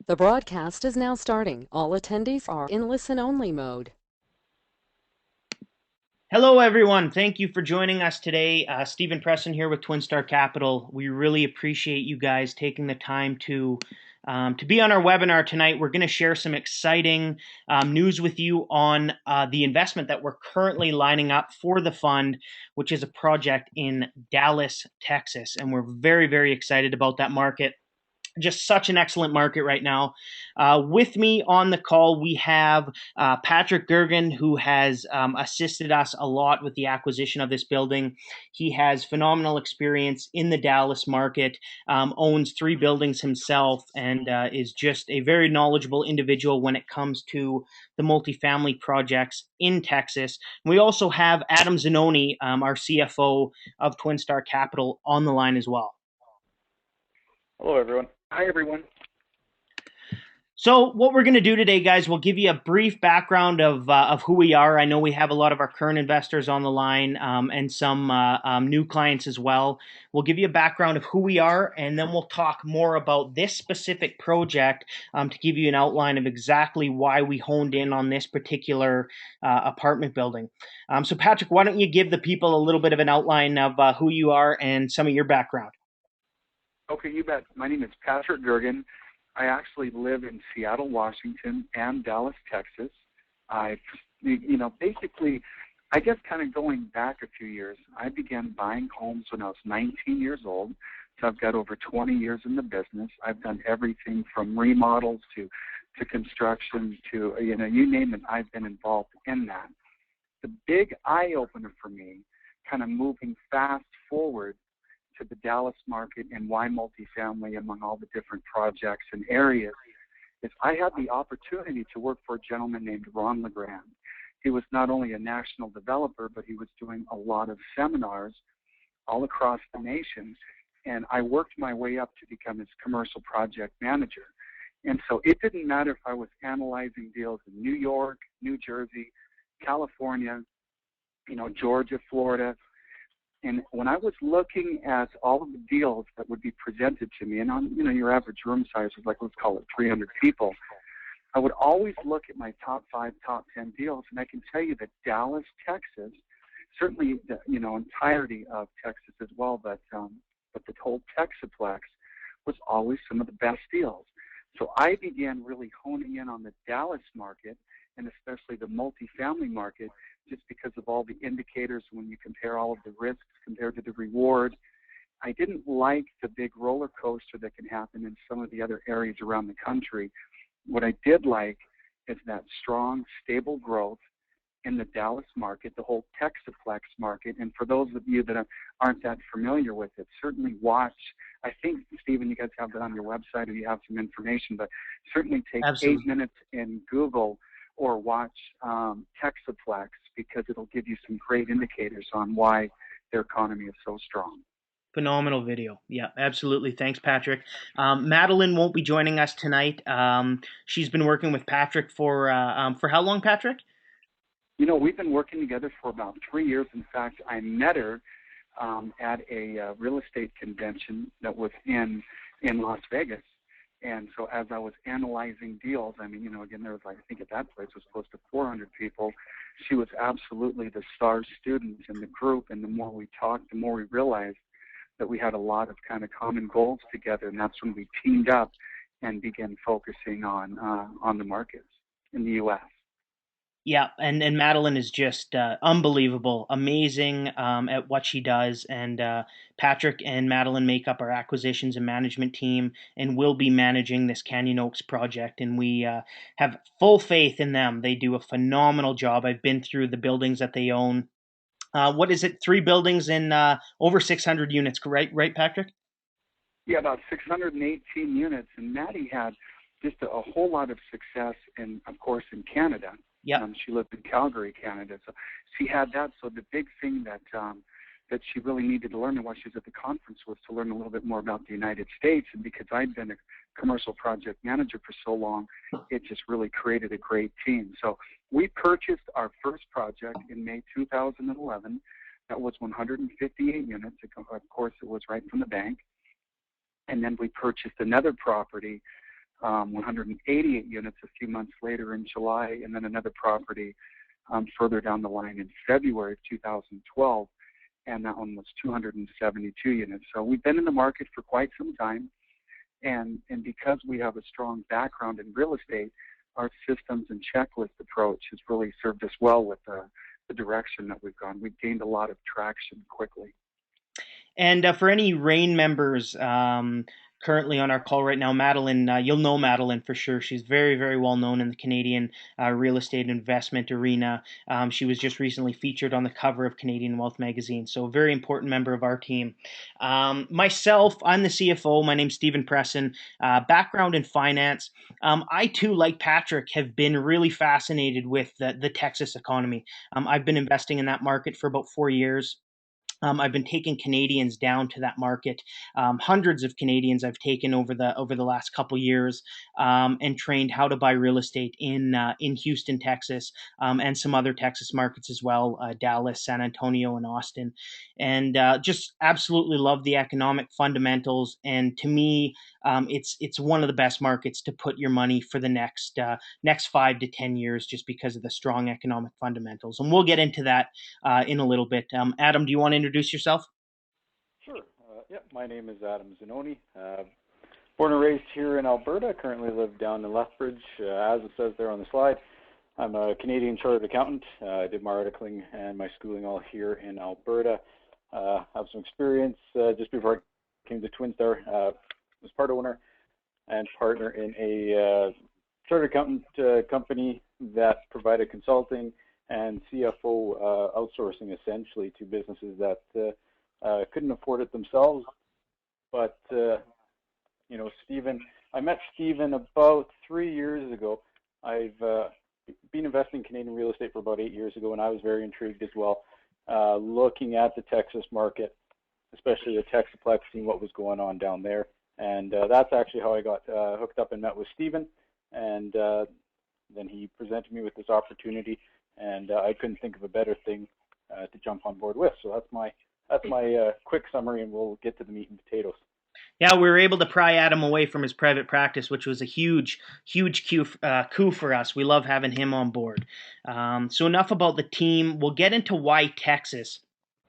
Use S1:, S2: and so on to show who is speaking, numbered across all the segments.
S1: The broadcast is now starting. All attendees are in listen-only mode.
S2: Hello, everyone. Thank you for joining us today. Stephen Preston here with Twin Star Capital. We really appreciate you guys taking the time to be on our webinar tonight. We're going to share some exciting news with you on the investment that we're currently lining up for the fund, which is a project in Dallas, Texas. And we're very, very excited about that market. Just such an excellent market right now. With me on the call, we have Patrick Gergen, who has assisted us a lot with the acquisition of this building. He has phenomenal experience in the Dallas market, owns 3 buildings himself, and is just a very knowledgeable individual when it comes to the multifamily projects in Texas. We also have Adam Zanoni, our CFO of Twin Star Capital, on the line as well.
S3: Hello, everyone. Hi, everyone.
S2: So what we're going to do today, guys, we'll give you a brief background of who we are. I know we have a lot of our current investors on the line and some new clients as well. We'll give you a background of who we are, and then we'll talk more about this specific project to give you an outline of exactly why we honed in on this particular apartment building. So, Patrick, why don't you give the people a little bit of an outline of who you are and some of your background?
S3: Okay, you bet. My name is Patrick Gergen. I actually live in Seattle, Washington, and Dallas, Texas. Basically, I guess kind of going back a few years, I began buying homes when I was 19 years old. So I've got over 20 years in the business. I've done everything from remodels to construction to, you name it, I've been involved in that. The big eye-opener for me, kind of moving fast forward to the Dallas market and why multifamily among all the different projects and areas, is I had the opportunity to work for a gentleman named Ron LeGrand. He was not only a national developer, but he was doing a lot of seminars all across the nation, and I worked my way up to become his commercial project manager. And so it didn't matter if I was analyzing deals in New York, New Jersey, California, Georgia, Florida. And when I was looking at all of the deals that would be presented to me, and on your average room size was like, let's call it 300 people, I would always look at my top 5, top 10 deals, and I can tell you that Dallas, Texas, certainly the entirety of Texas as well, but the whole Texaplex was always some of the best deals. So I began really honing in on the Dallas market, and especially the multifamily market, just because of all the indicators when you compare all of the risks compared to the reward. I didn't like the big roller coaster that can happen in some of the other areas around the country. What I did like is that strong, stable growth in the Dallas market, the whole Texaplex market. And for those of you that aren't that familiar with it, certainly watch. I think, Stephen, you guys have that on your website or you have some information, but certainly take
S2: Absolutely.
S3: 8 minutes in Google or watch Texaplex, because it'll give you some great indicators on why their economy is so strong.
S2: Phenomenal video. Yeah, absolutely. Thanks, Patrick. Madeline won't be joining us tonight. She's been working with Patrick for how long, Patrick?
S3: We've been working together for about 3 years. In fact, I met her at a real estate convention that was in Las Vegas. And so as I was analyzing deals, again, there was I think at that place was close to 400 people. She was absolutely the star student in the group. And the more we talked, the more we realized that we had a lot of kind of common goals together. And that's when we teamed up and began focusing on the markets in the U.S.
S2: Yeah, and Madeline is just unbelievable, amazing at what she does. And Patrick and Madeline make up our acquisitions and management team and will be managing this Canyon Oaks project. And we have full faith in them. They do a phenomenal job. I've been through the buildings that they own. What is it? 3 buildings in over 600 units, right, Patrick?
S3: Yeah, about 618 units. And Maddie had just a whole lot of success, of course, in Canada.
S2: Yeah.
S3: She lived in Calgary, Canada. So she had that. So the big thing that she really needed to learn, and why she was at the conference, was to learn a little bit more about the United States. And because I'd been a commercial project manager for so long, it just really created a great team. So we purchased our first project in May 2011. That was 158 units. Of course, it was right from the bank. And then we purchased another property 188 units a few months later in July, and then another property further down the line in February of 2012, and that one was 272 units. So we've been in the market for quite some time, and because we have a strong background in real estate, our systems and checklist approach has really served us well with the direction that we've gone. We've gained a lot of traction quickly.
S2: And for any RAIN members currently on our call right now, Madeline, you'll know Madeline for sure. She's very, very well known in the Canadian real estate investment arena. She was just recently featured on the cover of Canadian Wealth magazine, so a very important member of our team. Myself, I'm the CFO. My name's Stephen Presson. Background in finance. I too, like Patrick, have been really fascinated with the Texas economy. I've been investing in that market for about 4 years. I've been taking Canadians down to that market. Hundreds of Canadians I've taken over the last couple years, and trained how to buy real estate in Houston, Texas, and some other Texas markets as well, Dallas, San Antonio, and Austin. And just absolutely love the economic fundamentals. And to me, it's one of the best markets to put your money for the next 5 to 10 years, just because of the strong economic fundamentals. And we'll get into that in a little bit. Adam, do you want to introduce yourself?
S4: Sure. My name is Adam Zanoni. Born and raised here in Alberta. Currently live down in Lethbridge, as it says there on the slide. I'm a Canadian chartered accountant. I did my articling and my schooling all here in Alberta. Have some experience just before I came to Twinstar. Was part owner and partner in a chartered accountant company that provided consulting and CFO outsourcing essentially to businesses that couldn't afford it themselves. But I met Stephen about 3 years ago. I've been investing in Canadian real estate for about 8 years ago, and I was very intrigued as well, looking at the Texas market, especially the Texaplex, seeing what was going on down there. And that's actually how I got hooked up and met with Stephen. And then he presented me with this opportunity, and I couldn't think of a better thing to jump on board with. So that's my quick summary, and we'll get to the meat and potatoes.
S2: Yeah, we were able to pry Adam away from his private practice, which was a huge coup for us. We love having him on board. So enough about the team. We'll get into why Texas.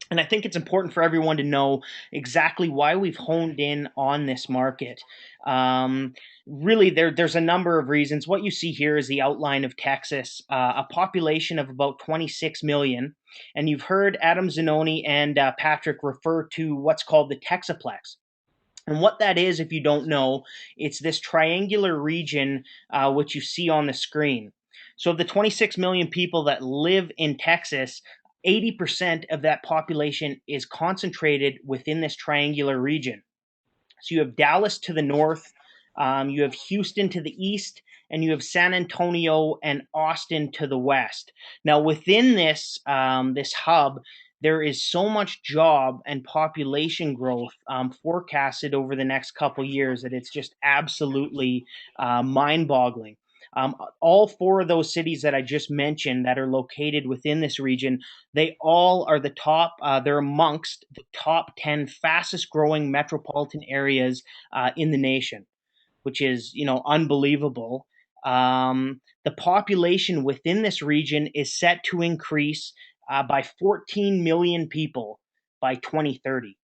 S2: And I think it's important for everyone to know exactly why we've honed in on this market. Really, there's a number of reasons. What you see here is the outline of Texas, a population of about 26 million. And you've heard Adam Zanoni and Patrick refer to what's called the Texaplex. And what that is, if you don't know, it's this triangular region which you see on the screen. So of the 26 million people that live in Texas, 80% of that population is concentrated within this triangular region. So you have Dallas to the north, you have Houston to the east, and you have San Antonio and Austin to the west. Now within this hub, there is so much job and population growth forecasted over the next couple years that it's just absolutely mind-boggling. All four of those cities that I just mentioned that are located within this region, they all are they're amongst the top 10 fastest growing metropolitan areas in the nation, which is, unbelievable. The population within this region is set to increase by 14 million people by 2030.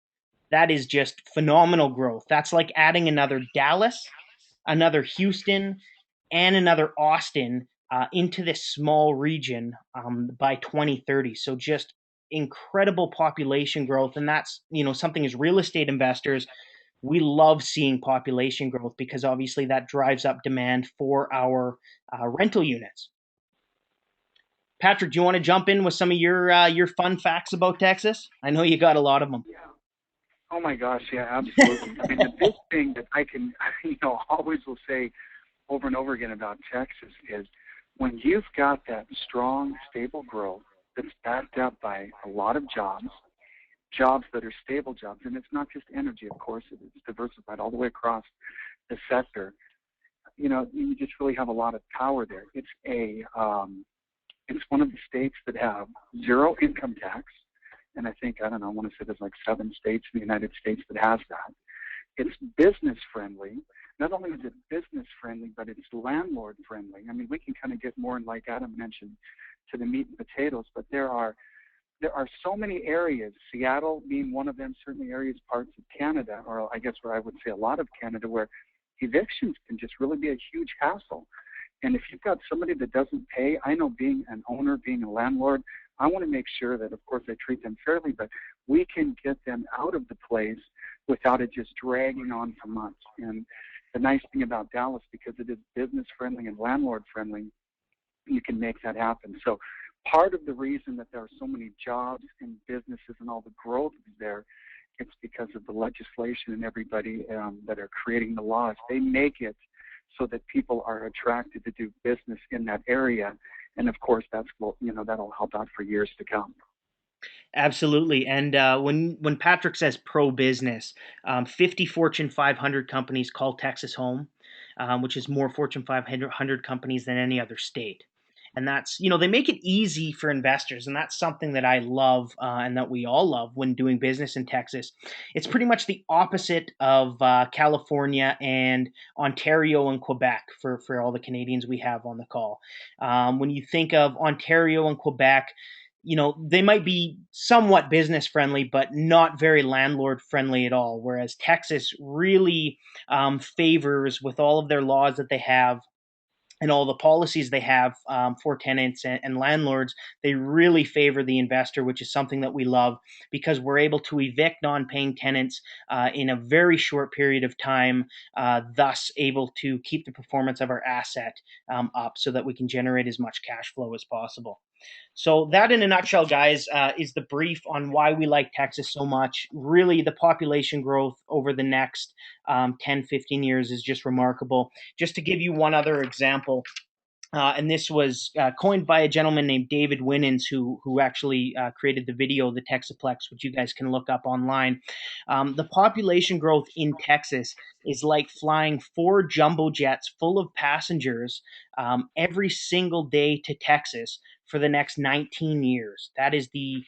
S2: That is just phenomenal growth. That's like adding another Dallas, another Houston, and another Austin into this small region by 2030. So just incredible population growth. And that's, something as real estate investors, we love seeing population growth because obviously that drives up demand for our rental units. Patrick, do you want to jump in with some of your fun facts about Texas? I know you got a lot of them.
S3: Yeah. Oh my gosh, yeah, absolutely. I mean, the big thing that I can, always will say over and over again about Texas is when you've got that strong, stable growth that's backed up by a lot of jobs that are stable jobs, and it's not just energy, of course, it's diversified all the way across the sector. You just really have a lot of power there. It's one of the states that have zero income tax, and I want to say there's like 7 states in the United States that has that. It's business friendly. not only is it business friendly, but it's landlord friendly. I mean, we can kind of get more, like Adam mentioned, to the meat and potatoes, but there are so many areas, Seattle being one of them, certainly areas, parts of Canada, or I guess where I would say a lot of Canada, where evictions can just really be a huge hassle. And if you've got somebody that doesn't pay, I know being an owner, being a landlord, I want to make sure that, of course, I treat them fairly, but we can get them out of the place without it just dragging on for months. And the nice thing about Dallas, because it is business friendly and landlord friendly, you can make that happen. So part of the reason that there are so many jobs and businesses and all the growth is there, it's because of the legislation and everybody that are creating the laws. They make it so that people are attracted to do business in that area. And of course, that'll help out for years to come.
S2: Absolutely. And when Patrick says pro business, 50 Fortune 500 companies call Texas home, which is more Fortune 500 companies than any other state. And that's, they make it easy for investors. And that's something that I love and that we all love when doing business in Texas. It's pretty much the opposite of California and Ontario and Quebec for all the Canadians we have on the call. When you think of Ontario and Quebec, they might be somewhat business friendly, but not very landlord friendly at all. Whereas Texas really favors, with all of their laws that they have and all the policies they have for tenants and landlords, they really favor the investor, which is something that we love because we're able to evict non-paying tenants in a very short period of time, thus able to keep the performance of our asset up so that we can generate as much cash flow as possible. So that, in a nutshell, guys, is the brief on why we like Texas so much. Really, the population growth over the next 10, 15 years is just remarkable. Just to give you one other example, and this was coined by a gentleman named David Winans, who actually created the video, the Texaplex, which you guys can look up online. The population growth in Texas is like flying 4 jumbo jets full of passengers every single day to Texas for the next 19 years. That is the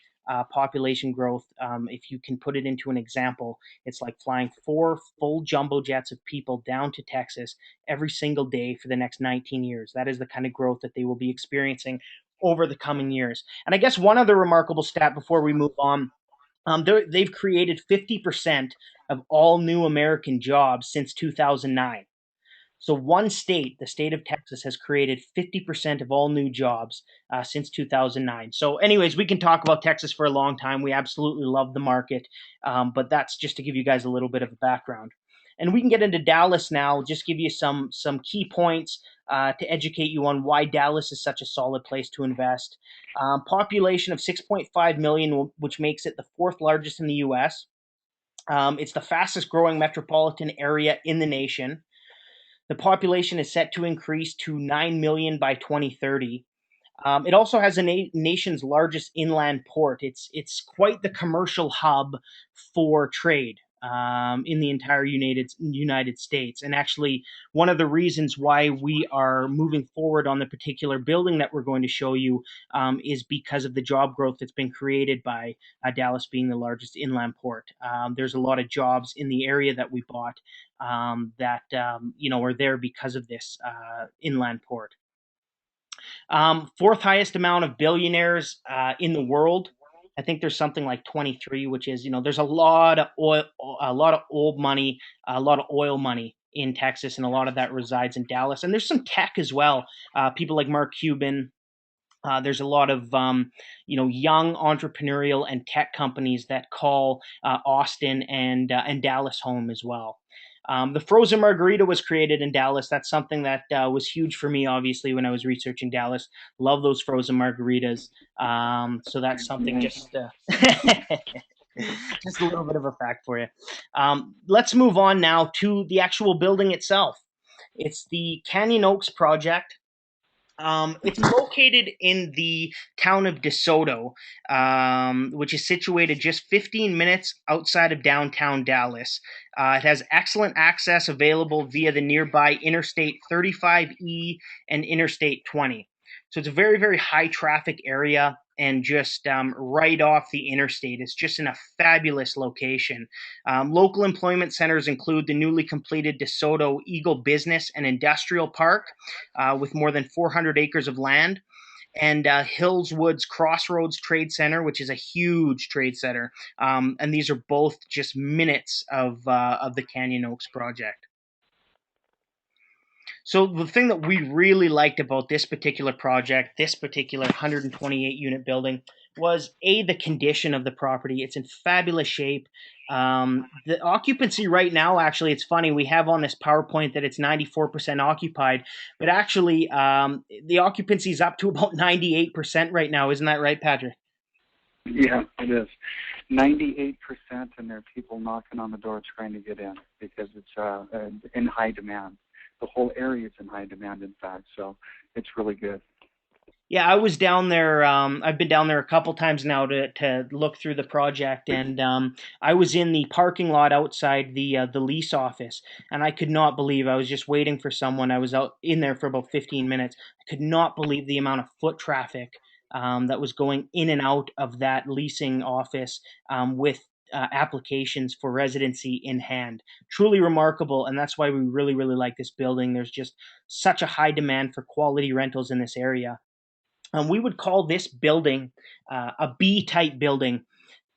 S2: population growth. If you can put it into an example, it's like flying 4 full jumbo jets of people down to Texas every single day for the next 19 years. That is the kind of growth that they will be experiencing over the coming years. And I guess one other remarkable stat before we move on, they've created 50% of all new American jobs since 2009. So one state, the state of Texas, has created 50% of all new jobs since 2009. So anyways, we can talk about Texas for a long time. We absolutely love the market, but that's just to give you guys a little bit of a background. And we can get into Dallas now, just give you some key points to educate you on why Dallas is such a solid place to invest. Population of 6.5 million, which makes it the 4th largest in the U.S. It's the fastest growing metropolitan area in the nation. The population is set to increase to 9 million by 2030. It also has the nation's largest inland port. It's quite the commercial hub for trade in the entire United States. And actually, one of the reasons why we are moving forward on the particular building that we're going to show you is because of the job growth that's been created by Dallas being the largest inland port. There's a lot of jobs in the area that we bought that are there because of this inland port. 4th highest amount of billionaires in the world. I think there's something like 23, which is, there's a lot of old money, a lot of oil money in Texas, and a lot of that resides in Dallas. And there's some tech as well. People like Mark Cuban. There's a lot of young entrepreneurial and tech companies that call Austin and Dallas home as well. The frozen margarita was created in Dallas. That's something that was huge for me, obviously, when I was researching Dallas. Love those frozen margaritas. So that's something just just a little bit of a fact for you. Let's move on now to the actual building itself. It's the Canyon Oaks project. It's located in the town of DeSoto, which is situated just 15 minutes outside of downtown Dallas. It has excellent access available via the nearby Interstate 35E and Interstate 20. So it's a very, very high traffic area and just right off the interstate. It's just in a fabulous location. Local employment centers include the newly completed DeSoto Eagle Business and Industrial Park with more than 400 acres of land, and Hills Woods Crossroads Trade Center, which is a huge trade center. And these are both just minutes of the Canyon Oaks project. So the thing that we really liked about this particular project, this particular 128 unit building, was the condition of the property. It's in fabulous shape. The occupancy right now, actually, it's funny. We have on this PowerPoint that it's 94% occupied, but actually, the occupancy is up to about 98% right now. Isn't that right, Patrick?
S3: Yeah, it is. 98%, and there are people knocking on the door trying to get in because it's in high demand. The whole area is in high demand, in fact, so it's really good.
S2: Yeah, I was down there. I've been down there a couple times now to look through the project, and I was in the parking lot outside the lease office, and I could not believe I was just waiting for someone. I was out in there for about 15 minutes. I could not believe the amount of foot traffic that was going in and out of that leasing office with applications for residency in hand. Truly remarkable, and that's why we really, really like this building. There's just such a high demand for quality rentals in this area. We would call this building a B-type building.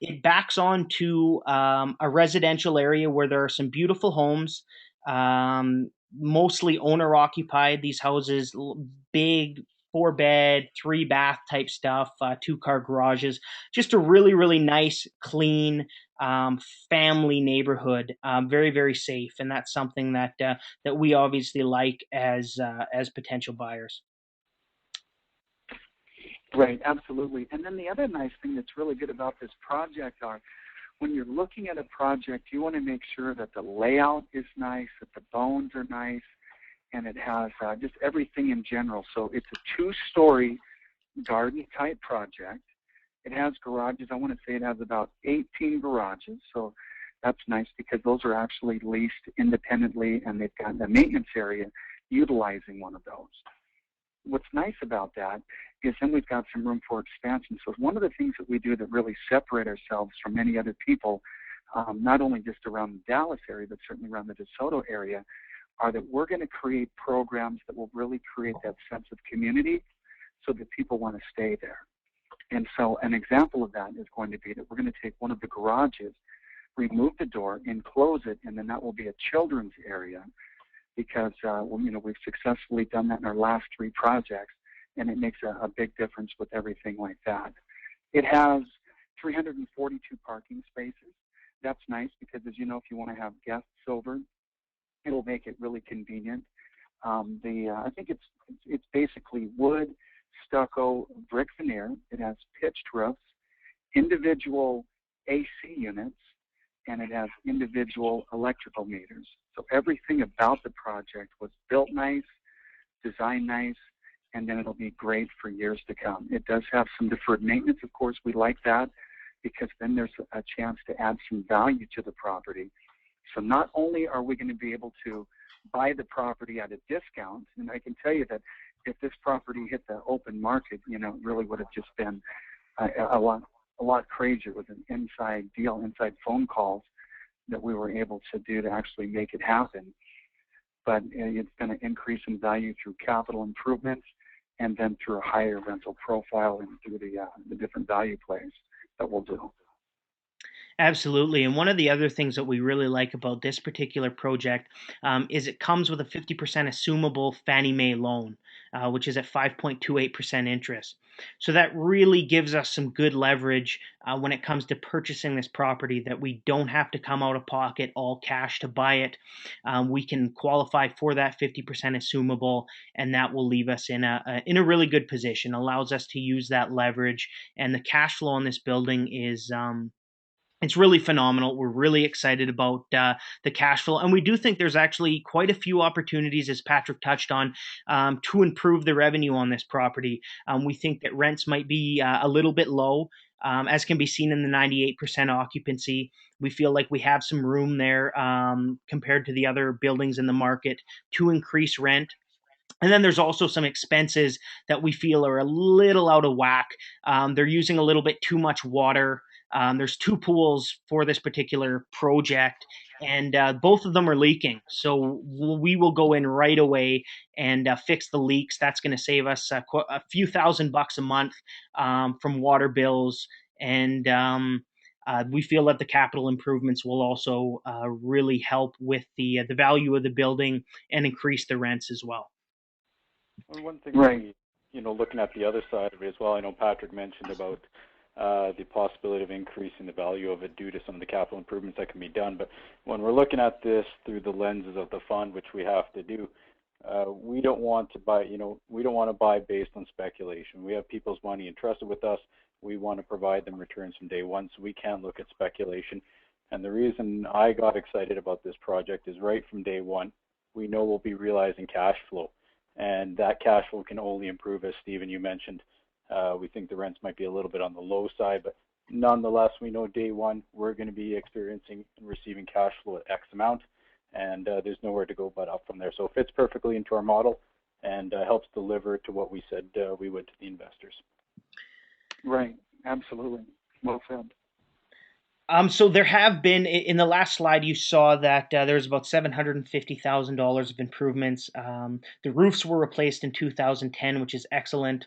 S2: It backs onto a residential area where there are some beautiful homes, mostly owner-occupied. These houses, big 4-bed, 3-bath type stuff, 2-car garages. Just a really, really nice, clean, family neighborhood. Very, very safe, and that's something that we obviously like as potential buyers.
S3: Right, absolutely. And then the other nice thing that's really good about this project are when you're looking at a project, you want to make sure that the layout is nice, that the bones are nice, and it has just everything in general. So it's a 2-story garden-type project. It has garages. I want to say it has about 18 garages, so that's nice because those are actually leased independently, and they've got a maintenance area utilizing one of those. What's nice about that is then we've got some room for expansion. So one of the things that we do that really separate ourselves from many other people, not only just around the Dallas area, but certainly around the DeSoto area, are that we're going to create programs that will really create that sense of community so that people want to stay there. And so an example of that is going to be that we're going to take one of the garages, remove the door, enclose it, and then that will be a children's area because we've successfully done that in our last 3 projects, and it makes a big difference with everything like that. It has 342 parking spaces. That's nice because, as you know, if you want to have guests over, it'll make it really convenient. I think it's basically wood, stucco, brick veneer. It has pitched roofs, individual AC units, and it has individual electrical meters. So everything about the project was built nice, designed nice, and then it'll be great for years to come. It does have some deferred maintenance, of course. We like that because then there's a chance to add some value to the property. So not only are we going to be able to buy the property at a discount, and I can tell you that if this property hit the open market, it really would have just been a lot crazier with an inside deal, inside phone calls that we were able to do to actually make it happen. But it's going to increase in value through capital improvements and then through a higher rental profile and through the different value plays that we'll do.
S2: Absolutely. And one of the other things that we really like about this particular project is it comes with a 50% assumable Fannie Mae loan, which is at 5.28% interest. So that really gives us some good leverage when it comes to purchasing this property, that we don't have to come out of pocket all cash to buy it. We can qualify for that 50% assumable, and that will leave us in a really good position, allows us to use that leverage. And the cash flow on this building is it's really phenomenal. We're really excited about the cash flow. And we do think there's actually quite a few opportunities, as Patrick touched on, to improve the revenue on this property. We think that rents might be a little bit low, as can be seen in the 98% occupancy. We feel like we have some room there compared to the other buildings in the market to increase rent. And then there's also some expenses that we feel are a little out of whack. They're using a little bit too much water. There's 2 pools for this particular project, and both of them are leaking. So we will go in right away and fix the leaks. That's going to save us a few $1,000s a month from water bills. And we feel that the capital improvements will also really help with the value of the building and increase the rents as well.
S4: And one thing,
S3: Right.
S4: looking at the other side of it as well, I know Patrick mentioned about the possibility of increasing the value of it due to some of the capital improvements that can be done. But when we're looking at this through the lenses of the fund, which we have to do, we don't want to buy, we don't want to buy based on speculation. We have people's money entrusted with us. We want to provide them returns from day one, so we can't look at speculation. And the reason I got excited about this project is right from day one, we know we'll be realizing cash flow. And that cash flow can only improve, as Stephen, you mentioned. We think the rents might be a little bit on the low side, but nonetheless, we know day one we're going to be experiencing and receiving cash flow at X amount, and there's nowhere to go but up from there. So it fits perfectly into our model and helps deliver to what we said we would to the investors.
S3: Right. Absolutely. Well said.
S2: So there have been, in the last slide, you saw that there's about $750,000 of improvements. The roofs were replaced in 2010, which is excellent.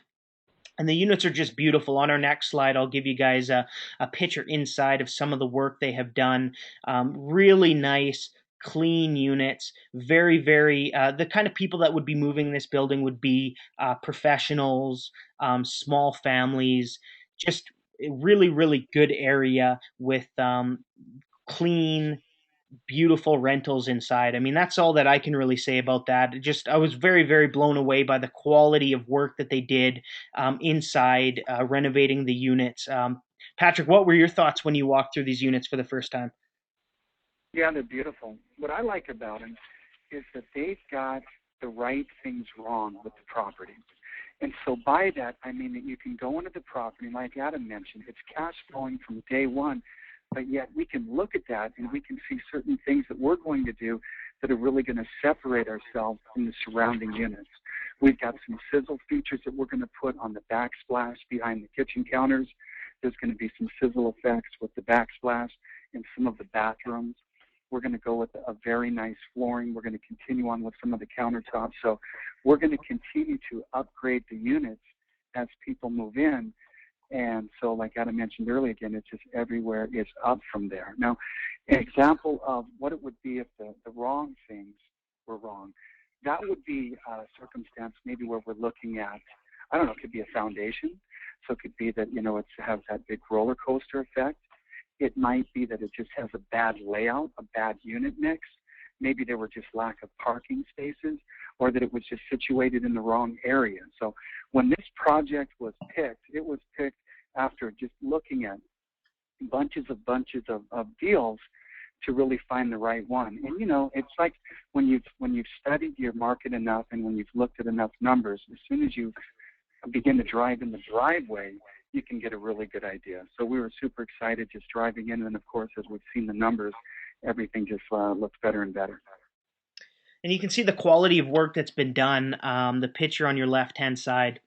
S2: And the units are just beautiful. On our next slide, I'll give you guys a picture inside of some of the work they have done. Really nice, clean units. Very, very, the kind of people that would be moving in this building would be professionals, small families, just a really, really good area with clean, beautiful rentals inside. I mean, that's all that I can really say about that. I was very, very blown away by the quality of work that they did inside renovating the units. Patrick, what were your thoughts when you walked through these units for the first time?
S3: Yeah, they're beautiful. What I like about them is that they've got the right things wrong with the property. And so by that, I mean that you can go into the property, like Adam mentioned, it's cash flowing from day one, but yet we can look at that and we can see certain things that we're going to do that are really going to separate ourselves from the surrounding units. We've got some sizzle features that we're going to put on the backsplash behind the kitchen counters. There's going to be some sizzle effects with the backsplash in some of the bathrooms. We're going to go with a very nice flooring. We're going to continue on with some of the countertops. So we're going to continue to upgrade the units as people move in. And so, like Adam mentioned earlier, again, it's just everywhere is up from there. Now, an example of what it would be if the wrong things were wrong, that would be a circumstance maybe where we're looking at, I don't know, it could be a foundation. So it could be that, it has that big roller coaster effect. It might be that it just has a bad layout, a bad unit mix. Maybe there were just lack of parking spaces, or that it was just situated in the wrong area. So when this project was picked, it was picked after just looking at bunches of deals to really find the right one. And it's like when you've studied your market enough and when you've looked at enough numbers, as soon as you begin to drive in the driveway, you can get a really good idea. So we were super excited just driving in, and of course, as we've seen the numbers, everything just looks better and better.
S2: And you can see the quality of work that's been done. The picture on your left-hand side,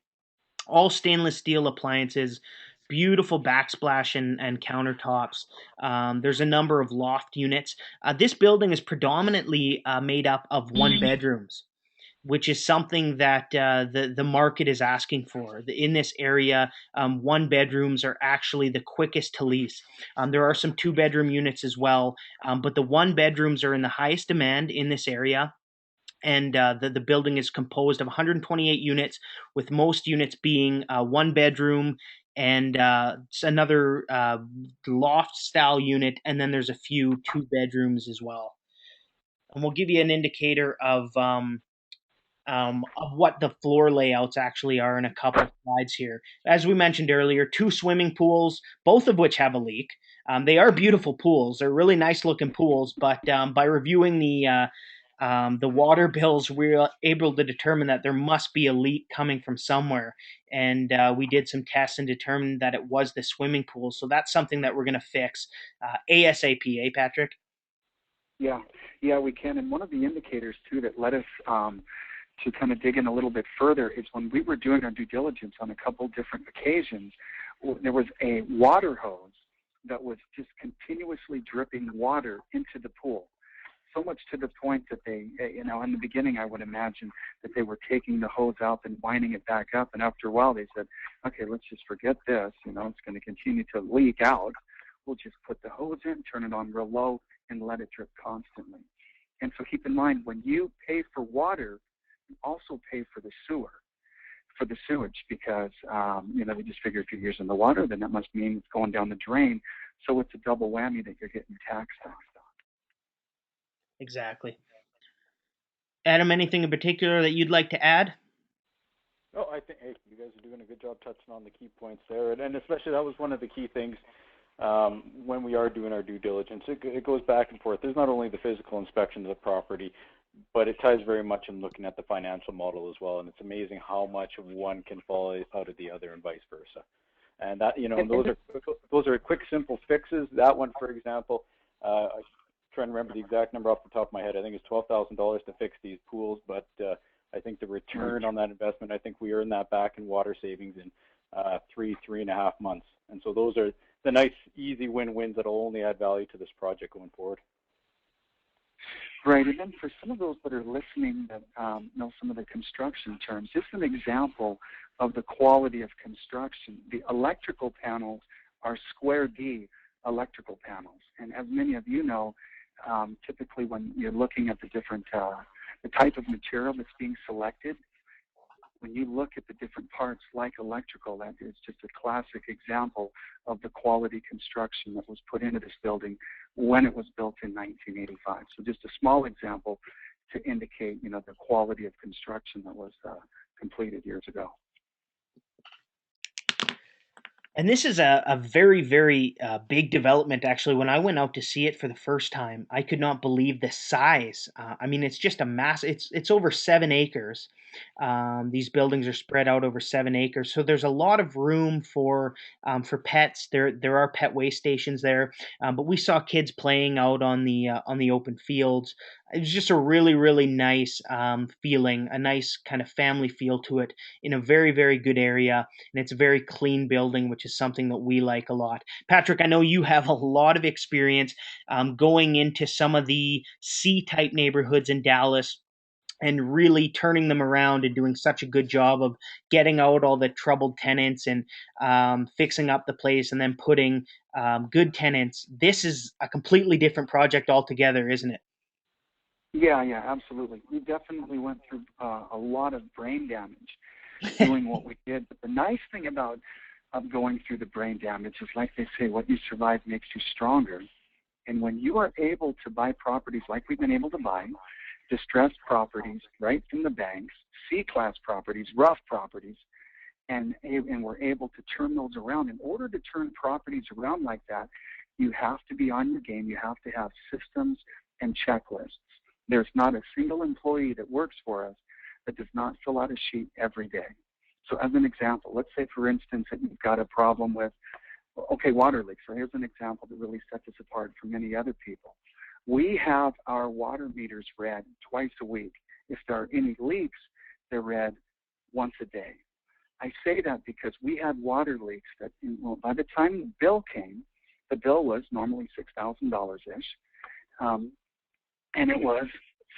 S2: all stainless steel appliances, beautiful backsplash and countertops. There's a number of loft units. This building is predominantly made up of one bedrooms, which is something that the market is asking for. In this area, one bedrooms are actually the quickest to lease. There are some 2-bedroom units as well, but the one bedrooms are in the highest demand in this area. And the building is composed of 128 units, with most units being one bedroom and another loft style unit, and then there's a few 2 bedrooms as well. And we'll give you an indicator of what the floor layouts actually are in a couple of slides here. As we mentioned earlier, 2 swimming pools, both of which have a leak. They are beautiful pools. They're really nice looking pools, but by reviewing the water bills, we were able to determine that there must be a leak coming from somewhere. And we did some tests and determined that it was the swimming pool. So that's something that we're going to fix ASAP, Patrick?
S3: Yeah, we can. And one of the indicators, too, that let us to kind of dig in a little bit further is when we were doing our due diligence on a couple different occasions, there was a water hose that was just continuously dripping water into the pool. So much to the point that they, in the beginning, I would imagine that they were taking the hose out and winding it back up. And after a while, they said, okay, let's just forget this. It's going to continue to leak out. We'll just put the hose in, turn it on real low, and let it drip constantly. And so keep in mind, when you pay for water, you also pay for the sewage, because, they just figure if you're using the water, then that must mean it's going down the drain. So it's a double whammy that you're getting taxed on.
S2: Exactly. Adam, anything in particular that you'd like to add?
S4: Oh, I think, hey, you guys are doing a good job touching on the key points there. And especially that was one of the key things when we are doing our due diligence. It goes back and forth. There's not only the physical inspection of the property, but it ties very much in looking at the financial model as well. And it's amazing how much of one can fall out of the other and vice versa. And that, those are quick, simple fixes. That one, for example, trying to remember the exact number off the top of my head. I think it's $12,000 to fix these pools, but I think the return on that investment, I think we earned that back in water savings in 3.5 months. And so those are the nice, easy win-wins that will only add value to this project going forward.
S3: Right, and then for some of those that are listening that know some of the construction terms, just an example of the quality of construction. The electrical panels are square D electrical panels, and as many of you know, typically when you're looking at the different, the type of material that's being selected, when you look at the different parts like electrical, that is just a classic example of the quality construction that was put into this building when it was built in 1985. So just a small example to indicate, the quality of construction that was completed years ago.
S2: And this is a very, very big development, actually. When I went out to see it for the first time, I could not believe the size. It's just a mass. It's over 7 acres. These buildings are spread out over 7 acres, so there's a lot of room for pets. There are pet waste stations there, but we saw kids playing out on the open fields. It was just a really, really nice feeling, a nice kind of family feel to it in a very, very good area. And it's a very clean building, which is something that we like a lot. Patrick, I know you have a lot of experience going into some of the C-type neighborhoods in Dallas and really turning them around and doing such a good job of getting out all the troubled tenants and fixing up the place and then putting good tenants. This is a completely different project altogether, isn't it?
S3: Yeah, absolutely. We definitely went through a lot of brain damage doing what we did. But the nice thing about going through the brain damage is, like they say, what you survive makes you stronger. And when you are able to buy properties like we've been able to buy, distressed properties right from the banks, C-class properties, rough properties, and we're able to turn those around. In order to turn properties around like that, you have to be on your game. You have to have systems and checklists. There's not a single employee that works for us that does not fill out a sheet every day. So as an example, let's say, for instance, that you've got a problem with, water leaks. So here's an example that really sets us apart from many other people. We have our water meters read twice a week. If there are any leaks, they're read once a day. I say that because we had water leaks that, by the time the bill came, the bill was normally $6,000-ish, and it was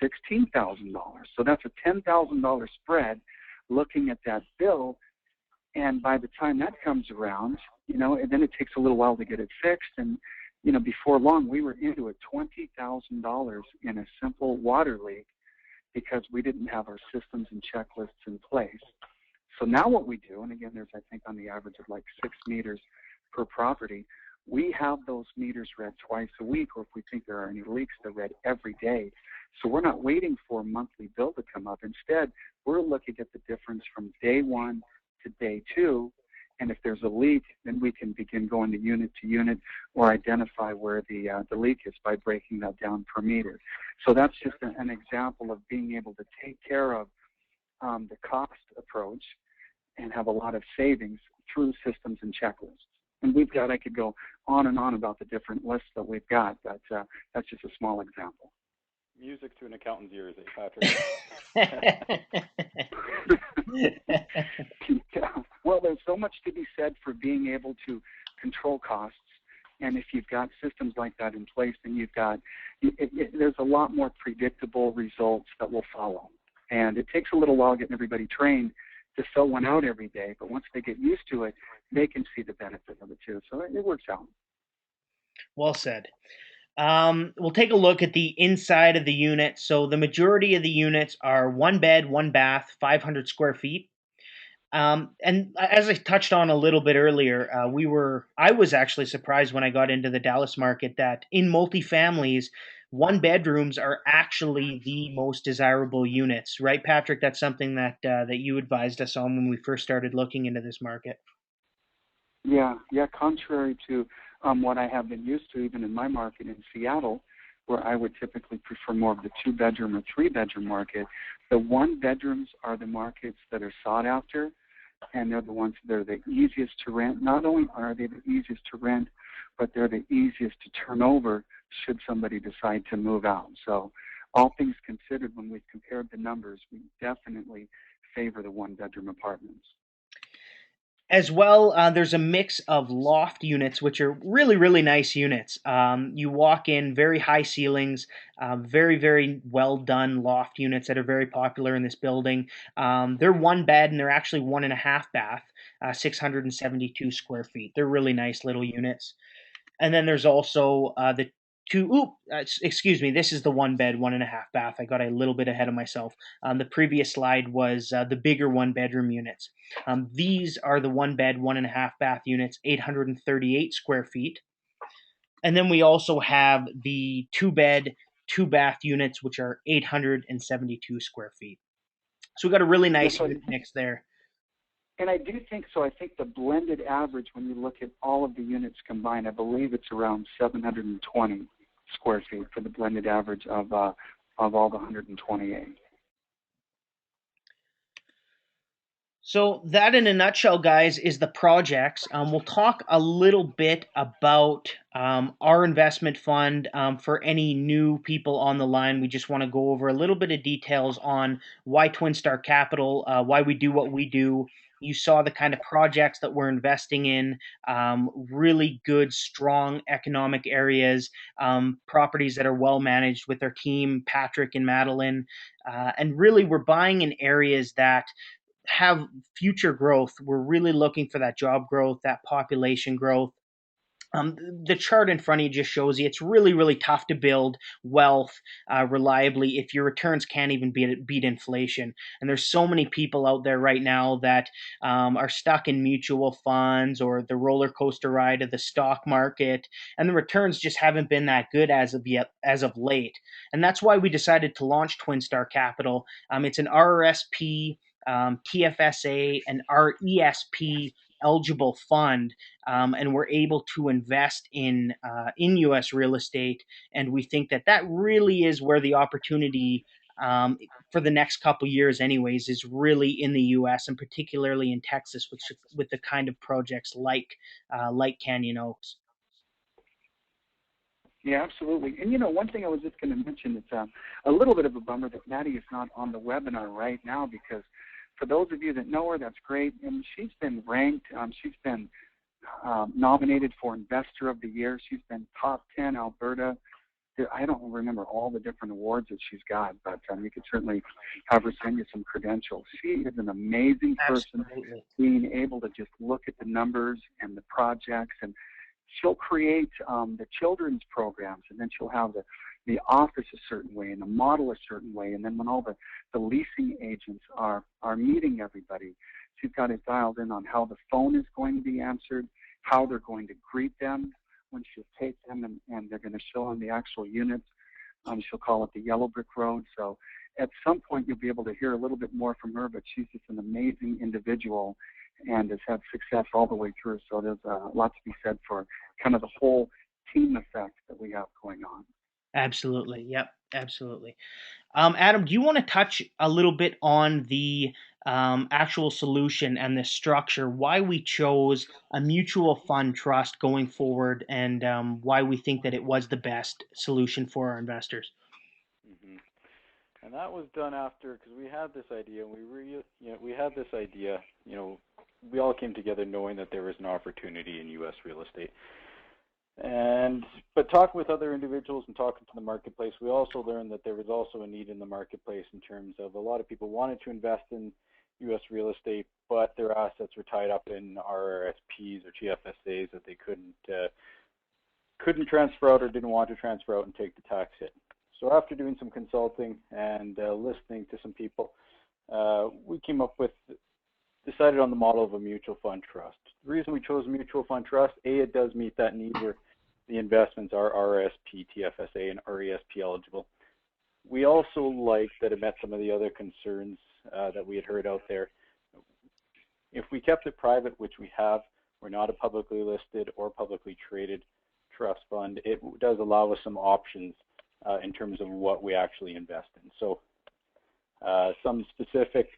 S3: $16,000. So that's a $10,000 spread looking at that bill. And by the time that comes around, and then it takes a little while to get it fixed. And, before long, we were into $20,000 in a simple water leak because we didn't have our systems and checklists in place. So now what we do, and again, there's, I think, on the average of like 6 meters per property, we have those meters read twice a week, or if we think there are any leaks, they're read every day. So we're not waiting for a monthly bill to come up. Instead, we're looking at the difference from day 1 to day 2. And if there's a leak, then we can begin going to unit or identify where the leak is by breaking that down per meter. So that's just an example of being able to take care of the cost approach and have a lot of savings through systems and checklists. And I could go on and on about the different lists that we've got, but that's just a small example.
S4: Music to an accountant's ears, Patrick?
S3: Yeah. Well, there's so much to be said for being able to control costs. And if you've got systems like that in place, then there's a lot more predictable results that will follow. And it takes a little while getting everybody trained to fill one out every day. But once they get used to it, they can see the benefit of it too. So it works out.
S2: Well said. We'll take a look at the inside of the unit. So the majority of the units are one bed, one bath, 500 square feet. And as I touched on a little bit earlier, I was actually surprised when I got into the Dallas market that in multifamilies, one bedrooms are actually the most desirable units, right, Patrick? That's something that you advised us on when we first started looking into this market.
S3: Yeah. Contrary to what I have been used to, even in my market in Seattle, where I would typically prefer more of the 2-bedroom or 3-bedroom market, the 1-bedrooms are the markets that are sought after, and they're the ones that are the easiest to rent. Not only are they the easiest to rent, but they're the easiest to turn over should somebody decide to move out. So all things considered, when we've compared the numbers, we definitely favor the 1-bedroom apartments.
S2: As well, there's a mix of loft units, which are really, really nice units. You walk in, very high ceilings, very, very well done loft units that are very popular in this building. They're one bed and they're actually 1.5 bath, 672 square feet. They're really nice little units. And then there's also the excuse me, this is the one bed, 1.5 bath. I got a little bit ahead of myself. The previous slide was the bigger 1-bedroom units. These are the one bed, 1.5 bath units, 838 square feet. And then we also have the 2-bed, 2-bath units, which are 872 square feet. So we got a really nice unit mix there.
S3: And I do think so. I think the blended average, when you look at all of the units combined, I believe it's around 720 square feet for the blended average of all the 128.
S2: So that, in a nutshell, guys, is the projects. We'll talk a little bit about our investment fund for any new people on the line. We just want to go over a little bit of details on why Twin Star Capital, why we do what we do. You saw the kind of projects that we're investing in, really good, strong economic areas, properties that are well managed with our team, Patrick and Madeline. And really, we're buying in areas that have future growth. We're really looking for that job growth, that population growth. The chart in front of you just shows you it's really, really tough to build wealth reliably if your returns can't even beat inflation. And there's so many people out there right now that are stuck in mutual funds or the roller coaster ride of the stock market, and the returns just haven't been that good as of late. And that's why we decided to launch Twin Star Capital. It's an RRSP, TFSA, and RESP eligible fund, and we're able to invest in U.S. real estate. And we think that really is where the opportunity for the next couple years, anyways, is really in the U.S. and particularly in Texas, with the kind of projects like Canyon Oaks.
S3: Yeah, absolutely. And one thing I was just going to mention, it's a little bit of a bummer that Maddie is not on the webinar right now, because for those of you that know her, that's great. And she's been ranked. She's been nominated for Investor of the Year. She's been top 10 Alberta. I don't remember all the different awards that she's got, but you could certainly have her send you some credentials. She is an amazing person, being able to just look at the numbers and the projects, and she'll create the children's programs, and then she'll have the office a certain way and the model a certain way. And then when all the leasing agents are meeting everybody, she's got it dialed in on how the phone is going to be answered, how they're going to greet them when she'll take them, and they're going to show them the actual units. She'll call it the Yellow Brick Road. So at some point you'll be able to hear a little bit more from her, but she's just an amazing individual and has had success all the way through. So there's a lot to be said for kind of the whole team effect that we have going on.
S2: Absolutely. Yep. Absolutely. Adam, do you want to touch a little bit on the actual solution and the structure, why we chose a mutual fund trust going forward, and why we think that it was the best solution for our investors?
S4: And that was done after, because we had this idea, and we had this idea, we all came together knowing that there was an opportunity in U.S. real estate. But talking with other individuals and talking to the marketplace, we also learned that there was also a need in the marketplace in terms of a lot of people wanted to invest in U.S. real estate, but their assets were tied up in RRSPs or TFSAs that they couldn't transfer out or didn't want to transfer out and take the tax hit. So after doing some consulting and listening to some people, we decided on the model of a mutual fund trust. The reason we chose a mutual fund trust, it does meet that need where the investments are RRSP, TFSA, and RESP eligible. We also liked that it met some of the other concerns that we had heard out there. If we kept it private, which we have, we're not a publicly listed or publicly traded trust fund, it does allow us some options in terms of what we actually invest in. So some specific,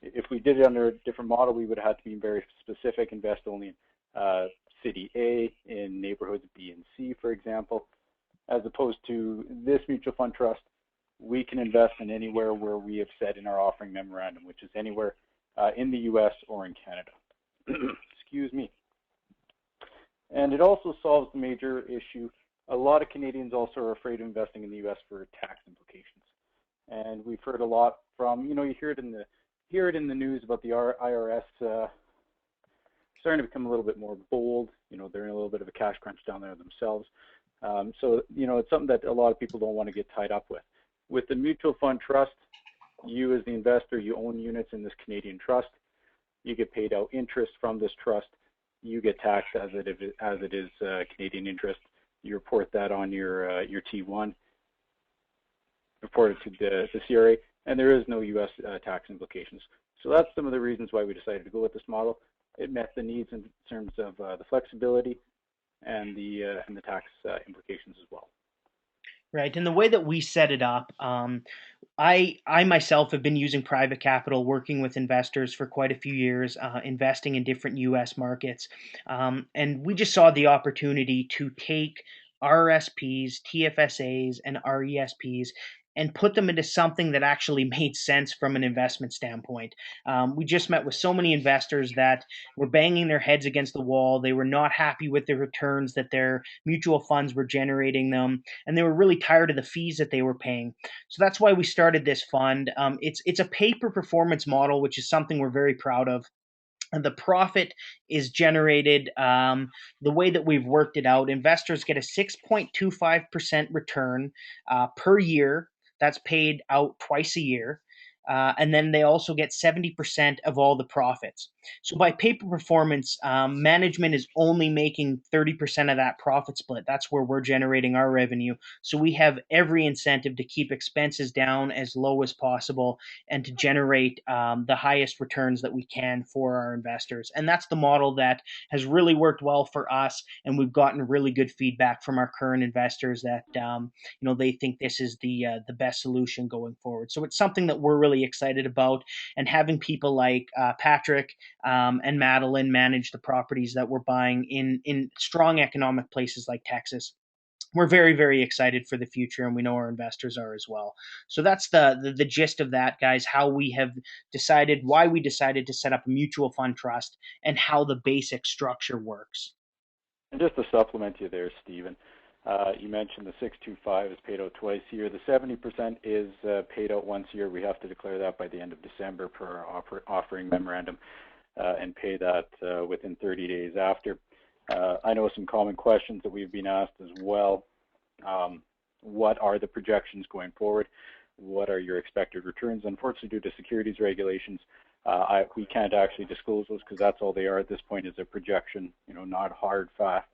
S4: if we did it under a different model, we would have to be very specific, invest only in City A, in neighborhoods B and C, for example. As opposed to this mutual fund trust, we can invest in anywhere where we have said in our offering memorandum, which is anywhere in the U.S. or in Canada. Excuse me. And it also solves the major issue. A lot of Canadians also are afraid of investing in the U.S. for tax implications. And we've heard a lot from, you hear it in the news about the IRS starting to become a little bit more bold. They're in a little bit of a cash crunch down there themselves. So it's something that a lot of people don't want to get tied up with. With the mutual fund trust, you as the investor, you own units in this Canadian trust. You get paid out interest from this trust. You get taxed as it is Canadian interest. You report that on your T1, report it to the CRA, and there is no U.S. Tax implications. So that's some of the reasons why we decided to go with this model. It met the needs in terms of the flexibility and the tax implications as well.
S2: Right, and the way that we set it up, I myself have been using private capital, working with investors for quite a few years, investing in different U.S. markets, and we just saw the opportunity to take RRSPs, TFSAs, and RESPs and put them into something that actually made sense from an investment standpoint. We just met with so many investors that were banging their heads against the wall. They were not happy with the returns that their mutual funds were generating them, and they were really tired of the fees that they were paying. So that's why we started this fund. It's a pay-per-performance model, which is something we're very proud of. And the profit is generated the way that we've worked it out. Investors get a 6.25% return per year. That's paid out twice a year. And then they also get 70% of all the profits. So by pay-per performance, management is only making 30% of that profit split. That's where we're generating our revenue. So we have every incentive to keep expenses down as low as possible and to generate the highest returns that we can for our investors. And that's the model that has really worked well for us. And we've gotten really good feedback from our current investors that they think this is the best solution going forward. So it's something that we're really excited about, and having people like Patrick and Madeline manage the properties that we're buying in strong economic places like Texas. We're very, very excited for the future, and we know our investors are as well. So that's the gist of that, guys, how we have decided, why we decided to set up a mutual fund trust, and how the basic structure works.
S4: And just to supplement you there, Stephen, you mentioned the 625 is paid out twice a year. The 70% is paid out once a year. We have to declare that by the end of December per our offering memorandum and pay that within 30 days after. I know some common questions that we've been asked as well. What are the projections going forward? What are your expected returns? Unfortunately, due to securities regulations, we can't actually disclose those because that's all they are at this point, is a projection, not hard, fast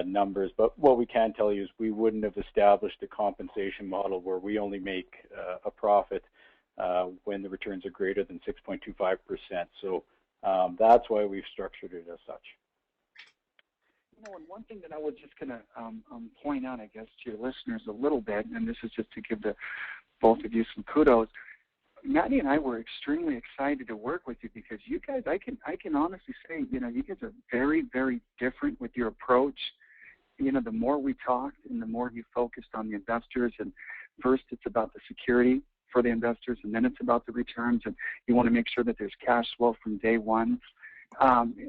S4: numbers. But what we can tell you is we wouldn't have established a compensation model where we only make a profit when the returns are greater than 6.25%. So that's why we've structured it as such.
S3: And one thing that I was just going to point out, I guess, to your listeners a little bit, and this is just to give both of you some kudos. Maddie and I were extremely excited to work with you because you guys, I can honestly say, you guys are very, very different with your approach, the more we talked and the more you focused on the investors, and first it's about the security for the investors, and then it's about the returns, and you want to make sure that there's cash flow from day one.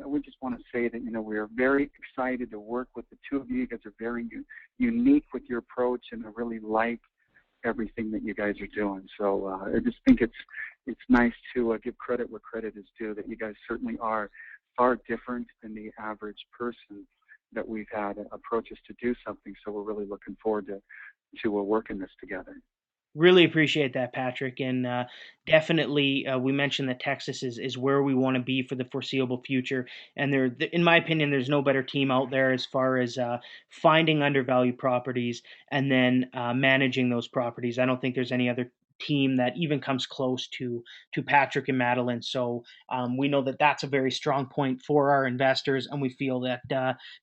S3: We just want to say that, we are very excited to work with the two of you. You guys are very unique with your approach, and I really like everything that you guys are doing. So I just think it's nice to give credit where credit is due, that you guys certainly are far different than the average person that we've had approach us to do something. So we're really looking forward to working this together.
S2: Really appreciate that, Patrick, and definitely we mentioned that Texas is where we want to be for the foreseeable future. And in my opinion, there's no better team out there as far as finding undervalued properties and then managing those properties. I don't think there's any other team that even comes close to Patrick and Madeline. So we know that that's a very strong point for our investors, and we feel that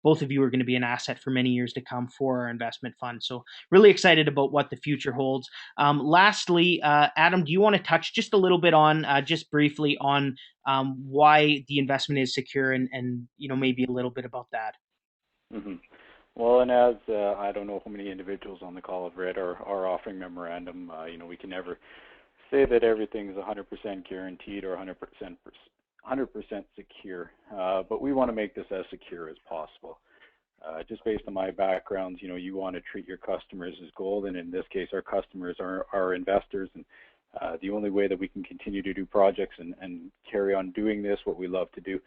S2: both of you are going to be an asset for many years to come for our investment fund. So really excited about what the future holds. Lastly, Adam, do you want to touch just a little bit on, just briefly on why the investment is secure, and maybe a little bit about that?
S4: Mm-hmm. Well, and as I don't know how many individuals on the call have read our offering memorandum, we can never say that everything is 100% guaranteed or 100% secure, but we want to make this as secure as possible. Just based on my background, you want to treat your customers as gold, and in this case, our customers are our investors, and the only way that we can continue to do projects and carry on doing this, what we love to do,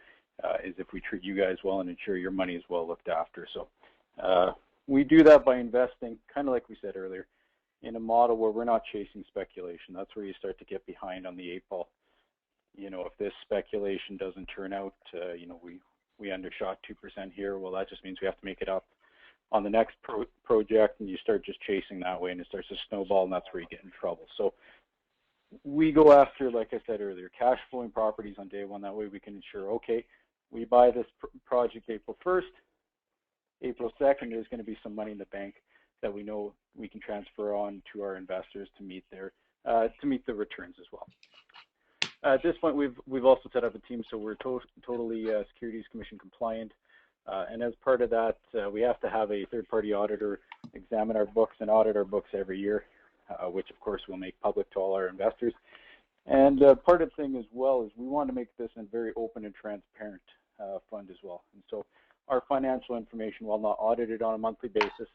S4: is if we treat you guys well and ensure your money is well looked after. So we do that by investing, kind of like we said earlier, in a model where we're not chasing speculation. That's where you start to get behind on the 8 ball. If this speculation doesn't turn out, we undershot 2% here, well, that just means we have to make it up on the next project, and you start just chasing that way, and it starts to snowball, and that's where you get in trouble. So we go after, like I said earlier, cash flowing properties on day one. That way we can ensure, okay, we buy this project April 1st, April 2nd, there's going to be some money in the bank that we know we can transfer on to our investors to meet the returns as well. At this point, we've also set up a team, so we're totally Securities Commission compliant, and as part of that, we have to have a third-party auditor examine our books and audit our books every year, which of course we'll make public to all our investors. And part of the thing as well is we want to make this a very open and transparent fund as well. And so our financial information, while not audited on a monthly basis,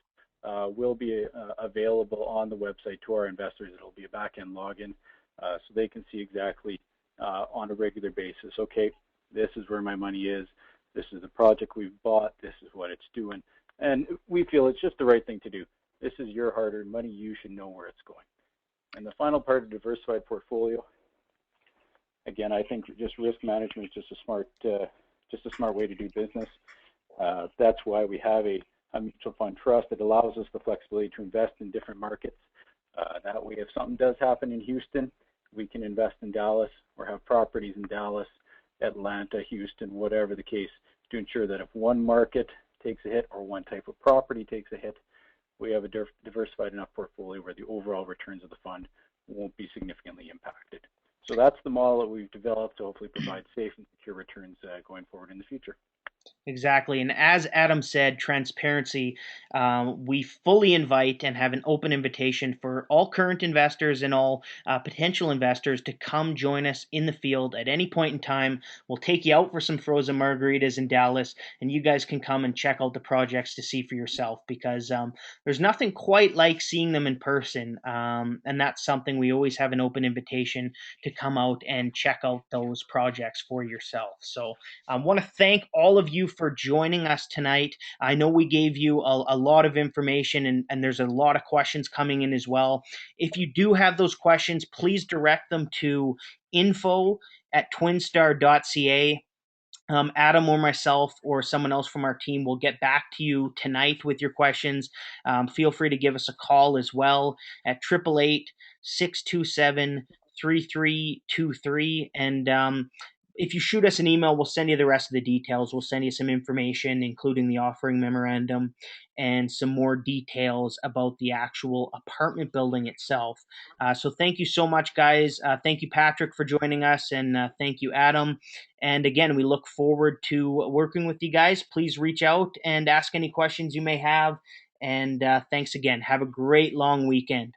S4: will be available on the website to our investors. It'll be a back-end login, so they can see exactly on a regular basis, okay, this is where my money is, this is the project we've bought, this is what it's doing. And we feel it's just the right thing to do. This is your hard-earned money. You should know where it's going. And the final part of diversified portfolio, again, I think just risk management is just a smart way to do business. That's why we have a mutual fund trust that allows us the flexibility to invest in different markets. That way, if something does happen in Houston, we can invest in Dallas or have properties in Dallas, Atlanta, Houston, whatever the case, to ensure that if one market takes a hit or one type of property takes a hit, we have a diversified enough portfolio where the overall returns of the fund won't be significantly impacted. So that's the model that we've developed to hopefully provide safe and secure returns going forward in the future.
S2: Exactly. And as Adam said, transparency, we fully invite and have an open invitation for all current investors and all potential investors to come join us in the field at any point in time. We'll take you out for some frozen margaritas in Dallas, and you guys can come and check out the projects to see for yourself, because there's nothing quite like seeing them in person. And that's something we always have an open invitation to come out and check out those projects for yourself. So I want to thank all of you for joining us tonight. I know we gave you a lot of information, and there's a lot of questions coming in as well. If you do have those questions, please direct them to info@twinstar.ca. Adam or myself or someone else from our team will get back to you tonight with your questions. Feel free to give us a call as well at 888-627-3323. And if you shoot us an email, we'll send you the rest of the details. We'll send you some information, including the offering memorandum and some more details about the actual apartment building itself. So thank you so much, guys. Thank you, Patrick, for joining us, and thank you, Adam. And again, we look forward to working with you guys. Please reach out and ask any questions you may have. And thanks again. Have a great long weekend.